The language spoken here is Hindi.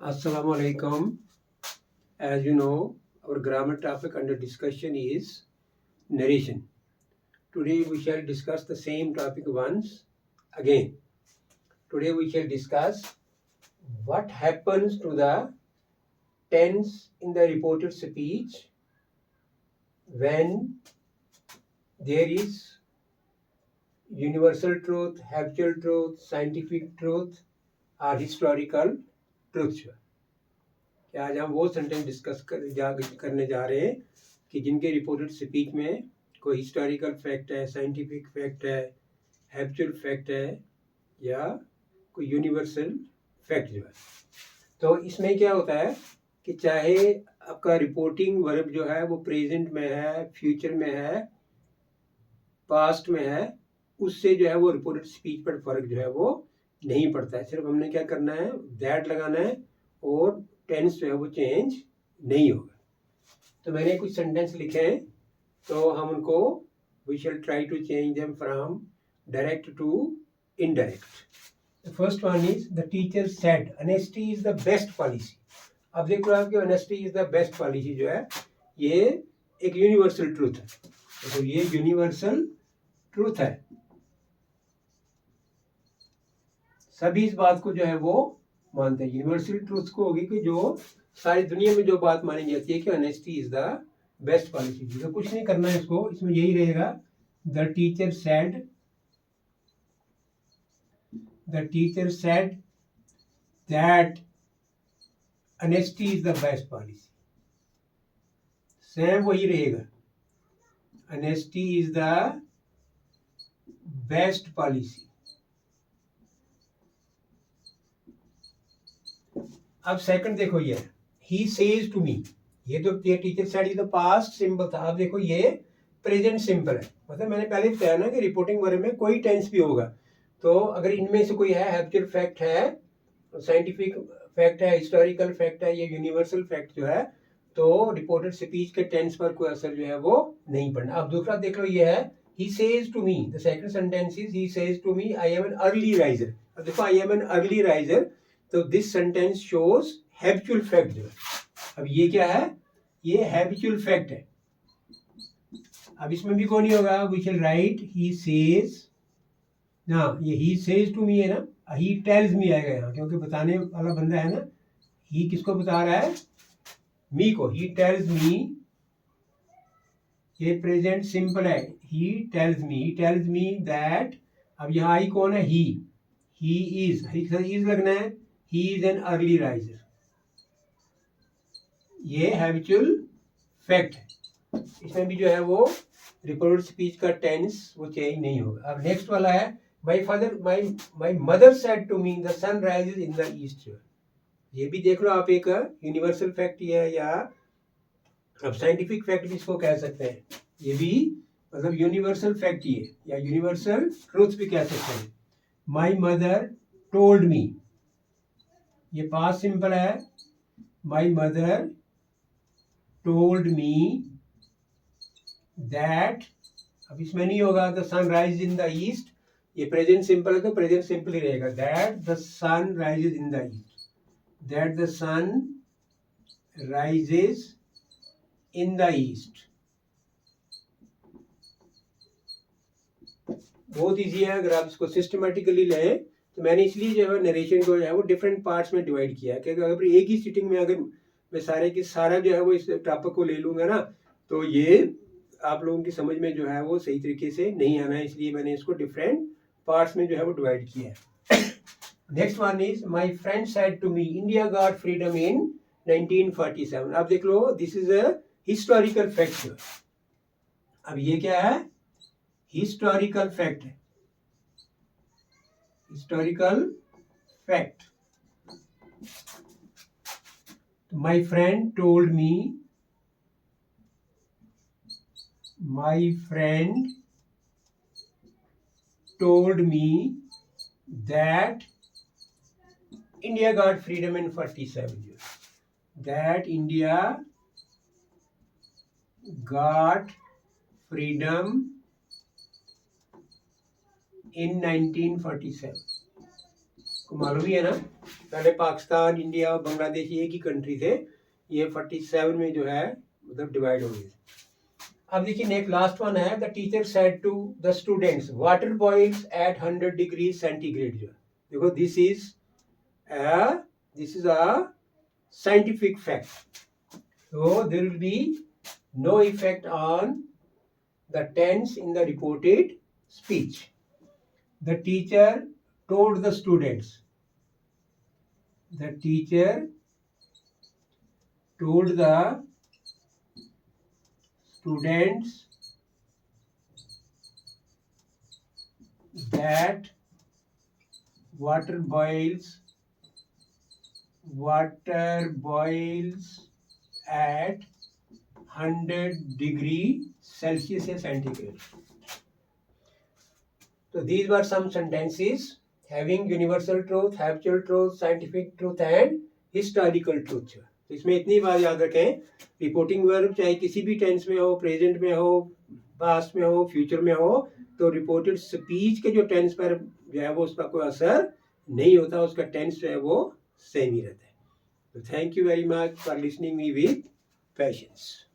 Assalamu alaikum. As you know, our grammar topic under discussion is narration. Today we shall discuss the same topic once again. Today we shall discuss what happens to the tense in the reported speech when there is universal truth, habitual truth, scientific truth or historical truth. कि आज हम वो सेंटेंस डिस्कस करने जा रहे हैं कि जिनके रिपोर्टेड स्पीच में कोई हिस्टोरिकल फैक्ट है, साइंटिफिक फैक्ट है, हैबिचुअल फैक्ट है या कोई यूनिवर्सल फैक्ट जो है। तो इसमें क्या होता है कि चाहे आपका रिपोर्टिंग वर्ब जो है वो प्रेजेंट में है, फ्यूचर में है, पास्ट में है, उससे जो है वो रिपोर्टेड स्पीच पर फर्क जो है वो नहीं पड़ता है। सिर्फ हमने क्या करना है, दैट लगाना है और टेंस जो है वो चेंज नहीं होगा। तो मैंने कुछ सेंटेंस लिखे हैं, तो हम उनको we shall try to change them from direct to indirect. The first one is the teacher said honesty is the best policy. अब देखो आपके honesty is the best policy जो है ये एक यूनिवर्सल ट्रूथ है। तो ये यूनिवर्सल ट्रूथ है, सभी इस बात को जो है वो मानते हैं। यूनिवर्सल ट्रूथ को होगी कि जो सारी दुनिया में जो बात मानी जाती है कि honesty is the best policy. तो कुछ नहीं करना है इसको, इसमें यही रहेगा the teacher said that honesty is the best policy. Same वही रहेगा, honesty is the best policy. अब सेकंड देखो, ये ही सेज टू मी, ये तो टीचर सेड ये तो पास्ट सिंपल था। अब देखो ये प्रेजेंट सिंपल है। मतलब मैंने पहले बताया ना कि रिपोर्टिंग वर्ब में कोई टेंस भी होगा, तो अगर इनमें से कोई है, हैबिचुअल फैक्ट है, साइंटिफिक फैक्ट है, हिस्टोरिकल फैक्ट है, ये यूनिवर्सल फैक्ट जो है, तो रिपोर्टेड स्पीच के टेंस पर कोई असर जो है वो नहीं पड़ना। अब दूसरा देख लो, ये है he says to me, the second sentence is he says to me I am an early riser. अब देखो I am an early riser, तो this sentence shows habitual fact जो है। अब ये क्या है, ये हैबिचुअल फैक्ट है। अब इसमें भी कौन नहीं होगा, we shall write he says ना, ये ही सेज टू मी है ना, ही टेल्स मी आएगा यहाँ, क्योंकि बताने वाला बंदा है ना। ही किसको बता रहा है, मी को। ही टेल्स मी, ये प्रेजेंट सिंपल है, ही टेल्स मी दैट। अब यहाँ आई कौन है, ही इज लगना है, he is an early riser, ये हैबिचुअल फैक्ट है। इसमें भी जो है वो रिपोर्टेड स्पीच का टेंस वो चेंज नहीं होगा। अब नेक्स्ट वाला है my mother said to me the sun rises in the east. ये भी देख लो आप, एक यूनिवर्सल फैक्ट ही है, या अब साइंटिफिक फैक्ट भी इसको कह सकते हैं। ये भी मतलब यूनिवर्सल फैक्ट ही है, या यूनिवर्सल ट्रूथ भी कह सकते हैं। माय मदर टोल्ड मी, ये पास्ट सिंपल है, my mother told me that. अब इसमें नहीं होगा the sun rise in the east, ये प्रेजेंट सिंपल है तो प्रेजेंट सिंपल ही रहेगा, that the sun rises in the east, that the sun rises in the east. बहुत ईजी है, अगर आप इसको सिस्टमेटिकली लें तो मैंने इसलिए जो है नरेशन को जो है वो डिफरेंट पार्ट्स में डिवाइड किया है, क्योंकि अगर एक ही सिटिंग में अगर मैं सारे की सारा जो है वो इस टॉपिक को ले लूंगा ना, तो ये आप लोगों की समझ में जो है वो सही तरीके से नहीं आना है, इसलिए मैंने इसको डिफरेंट पार्ट्स में जो है वो डिवाइड किया है। Next one is my friend said to me India got freedom in 1947। अब देख लो, this is a historical fact. अब ये क्या है, हिस्टोरिकल फैक्ट है, historical fact. My friend told me, my friend told me that India got freedom in 47 years. That India got freedom in 1947. को मालूम ही है ना, पहले पाकिस्तान, इंडिया और बांग्लादेश एक ही कंट्री थे, ये 47 में जो है मतलब डिवाइड हो गए। अब देखिए नेक्स्ट लास्ट वन है, the teacher said to the students water boils at 100 degree centigrade. जो देखो this is a scientific fact, so there will be no effect on the tense in the reported speech. The teacher told the students, the teacher told the students that water boils at 100 degree Celsius या centigrade. So these were some sentences having universal truth, habitual truth, scientific truth and historical truth. तो इसमें इतनी बात याद रखें, रिपोर्टिंग वर्ब चाहे किसी भी टेंस में हो, प्रेजेंट में हो, पास्ट में हो, फ्यूचर में हो, तो रिपोर्टेड स्पीच के जो टेंस पर जो है वो उसका कोई असर नहीं होता, उसका टेंस जो है वो सेम ही रहता है। तो thank you very much for listening me with patience.